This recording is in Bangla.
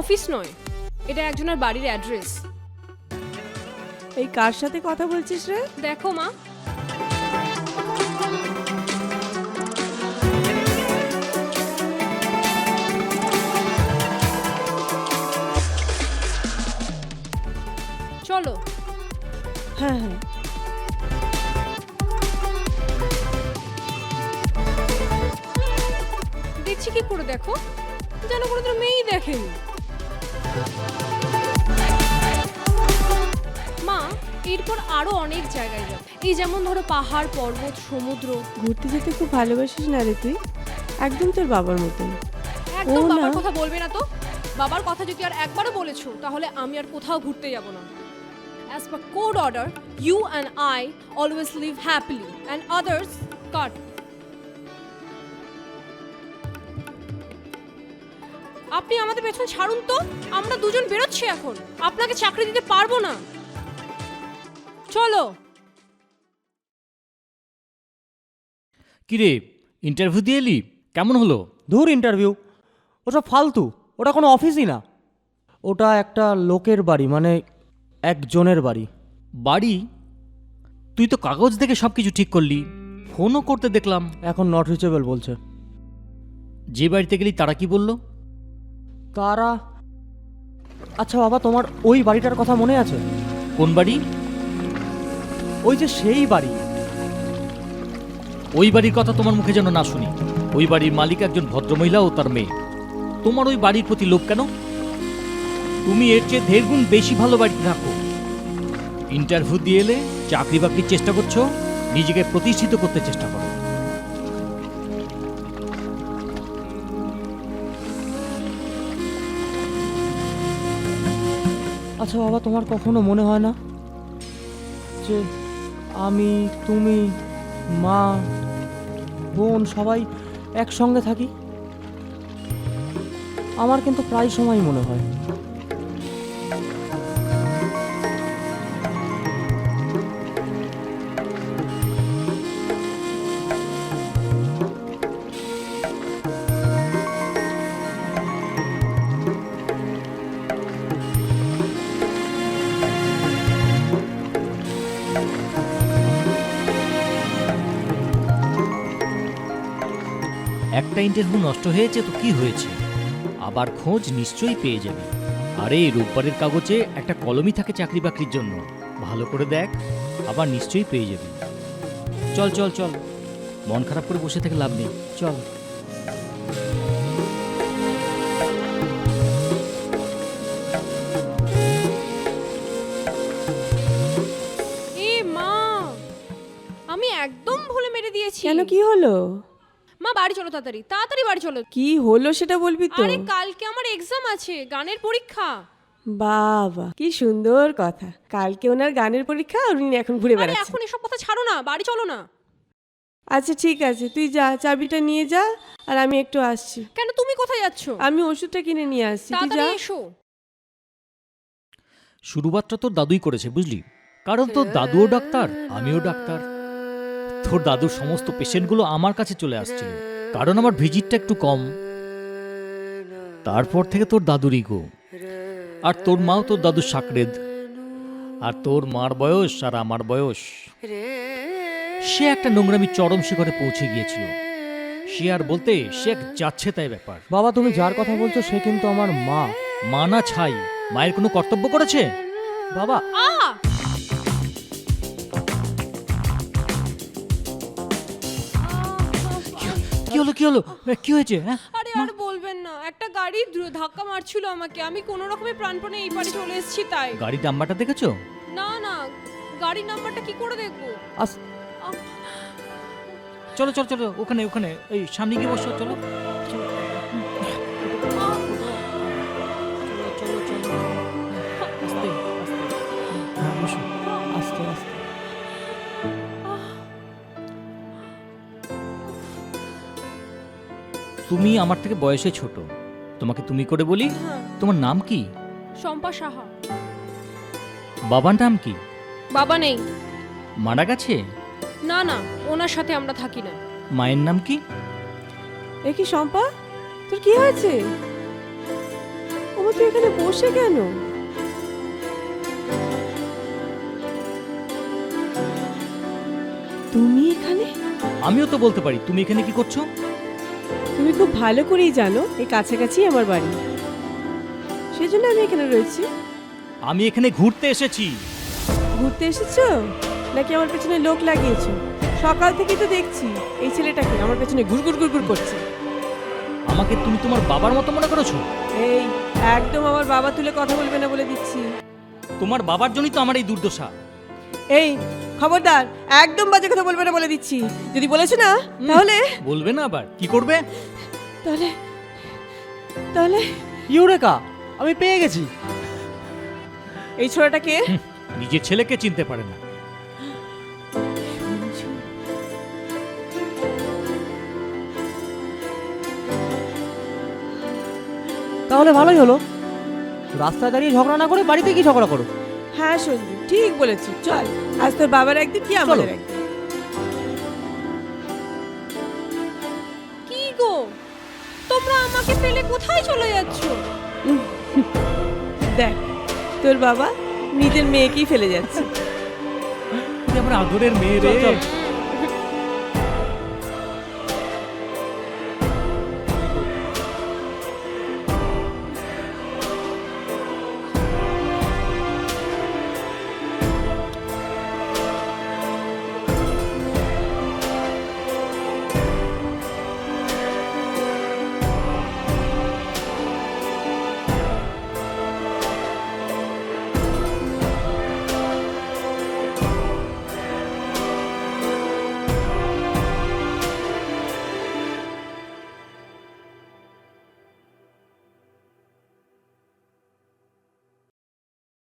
অফিস নয়, এটা একজনের বাড়ির অ্যাড্রেস। এই কার সাথে কথা বলছিস রে? দেখো মা, চলো। হ্যাঁ হ্যাঁ, দেখছি কি করে, দেখো যেন কোনোদিন মেয়েই দেখেনি। মা, এরপর আরো অনেক জায়গায় যাবো, এই যেমন ধরো পাহাড়, পর্বত, সমুদ্র। ঘুরতে যেতে খুব ভালোবাসিস না রে তুই? একদম তোর বাবার মতন। একদম ও না। বাবার কথা বলবে না তো। বাবার কথা যদি আর একবারও বলেছো তাহলে আমি আর কোথাও ঘুরতে যাব না। As per code order, you and I always live happily and others cut. আপনি আমাদের পেছন ছাড়ুন তো, আমরা দুজন বেরোচ্ছি এখন, আপনাকে চাকরি দিতে পারবো না। চলো। কিরে, ইন্টারভিউ দিয়ে এলি? কেমন হলো? ধুর ইন্টারভিউ, ওসব ফালতু। ওটা কোনো অফিসই না, ওটা একটা লোকের বাড়ি, মানে একজনের বাড়ি। বাড়ি? তুই তো কাগজ দেখে সব কিছু ঠিক করলি, ফোনও করতে দেখলাম। এখন নট রিচেবল বলছে। যে বাড়িতে গেলি তারা কি বললো? তারা, আচ্ছা বাবা, তোমার ওই বাড়িটার কথা মনে আছে? কোন বাড়ি? ওই যে সেই বাড়ি। ওই বাড়ির কথা তোমার মুখে যেন না শুনি। ওই বাড়ির মালিক একজন ভদ্রমহিলা ও তার মেয়ে। তোমার ওই বাড়ির প্রতি লোভ কেন? তুমি এর চেয়ে 1.5 গুণ বেশি ভালো বাড়িতে থাকো। ইন্টারভিউ দিয়ে এলে চাকরি বাকরির চেষ্টা করছো, নিজেকে প্রতিষ্ঠিত করতে চেষ্টা করো। আচ্ছা বাবা, তোমার কখনো মনে হয় না যে আমি, তুমি, মা, বোন সবাই একসঙ্গে থাকি? আমার কিন্তু প্রায় সময় মনে হয়। একটা ইন্টারভিউ নষ্ট হয়েছে তো কি হয়েছে, আবার খোঁজ নিশ্চয়ই পেয়ে যাবে। আরে রোববারের কাগজে একটা কলমই থাকে চাকরি বাকরির জন্য, ভালো করে দেখ, আবার নিশ্চয়ই পেয়ে যাবি। চল চল চল, মন খারাপ করে বসে থেকে লাভ নেই, চল। এ মা, আমি একদম ভুলে মেরে দিয়েছি। কেন, কি হলো? মা বাড়ি চলো, তাড়াতাড়ি তাড়াতাড়ি বাড়ি চলো। কি হলো সেটা বলবি তো? আরে কালকে আমার এক্সাম আছে, গানের পরীক্ষা। বাবা, কি সুন্দর কথা। কালকে ওনার গানের পরীক্ষা আর উনি এখন ঘুরে আরে বেড়াচ্ছেন। এখন এসব কথা ছাড়ো না, বাড়ি চলো না। আচ্ছা ঠিক আছে, তুই যা, চাবিটা নিয়ে যা, আর আমি একটু আসছি। কেন, তুমি কোথায় যাচ্ছো? আমি ওষুধটা কিনে নিয়ে আসছি, তুই যা। তাড়াতাড়ি এসো। শুরুবাতটা তোর দাদুই করেছে বুঝলি, কারণ তোর দাদুও ডাক্তার, আমিও ডাক্তার। তোর দাদুর সমস্ত পেশেন্টগুলো আমার কাছে চলে আসছিল, কারণ আমার ভিজিটটা একটু কম। তারপর থেকে তোর দাদুর ইগো, আর তোর মাও তোর দাদুর সাকরেদ, আর তোর মার বয়স আর আমার বয়স। সে একটা নোংরামি চরম শিখরে পৌঁছে গিয়েছিল। সে আর বলতে সে এক যাচ্ছে তাই ব্যাপার। বাবা, তুমি যার কথা বলছো সে কিন্তু আমার মা। মা না ছাই, মায়ের কোনো কর্তব্য করেছে? বাবা, কি হলো, কি হলো, কি হয়েছে? হ্যাঁ, আরে আর বলবেন না, একটা গাড়ি ধাক্কা মারছিল আমাকে, আমি কোনো রকমে প্রাণপণে এই বাড়ি চলে এসেছি তাই। গাড়ির নাম্বারটা দেখেছো? না না, গাড়ির নাম্বারটা কি করে দেখবো? আস- আহ, চলো চলো চলো, ওখানে ওখানে এই সামনে গিয়ে বসো, চলো চলো চলো চলো, আস্তে আস্তে, হ্যাঁ, বসো, আস্তে আস্তে। তুমি আমার থেকে বয়সে ছোট, তোমাকে তুমি করে বলি। হ্যাঁ, তোমার নাম কি? শম্পা সাহা। বাবার নাম কি? বাবা নেই। মারা গেছে? না না, ওনার সাথে আমরা থাকি না। মায়ের নাম কি? এ কি শম্পা, তোর কি হয়েছে? ও তুই এখানে বসে কেন? তুমি এখানে? আমিও তো বলতে পারি তুমি এখানে কি করছো। তুমি খুব ভালো করেই জানো এই কাছাকাছি আমার বাড়ি, সেজন্য আমি এখানে রয়েছি। আমি এখানে ঘুরতে এসেছি। ঘুরতে এসেছো নাকি আমার পেছনে লোক লাগিয়েছো? সকাল থেকেই তো দেখছি এই ছেলেটাকে আমার পেছনে ঘুরঘুর ঘুরঘুর করছে। আমাকে তুমি তোমার বাবার মতো মনে করেছো? এই, একদম আমার বাবা তুলে কথা বলবে না বলে দিচ্ছি। তোমার বাবার জন্যই তো আমার এই দুর্দশা। এই খবরদার, একদম বাজে কথা বলবে না বলে দিচ্ছি। যদি বলেছো না তাহলে বলবে না আবার কি করবে? তাহলে তাহলে ইউরেকা, আমি পেয়ে গেছি। এই ছোড়াটাকে নিজের ছেলেকে চিনতে পারে না। তাহলে ভালোই হলো, রাস্তায় দাঁড়িয়ে ঝগড়া না করে বাড়িতে গিয়ে ঝগড়া করো। হ্যাঁ সঞ্জু, ঠিক বলেছি। চল, আজ তোর বাবার একদিন কি আমাদের চলো। একদিন। কি গো, তোমরা আমাকে ফেলে কোথায় চলে যাচ্ছ? দেখ, তোর বাবা নিজের মেয়েকেই ফেলে যাচ্ছে। আমার আদরের মেয়ে রে। চল, চল।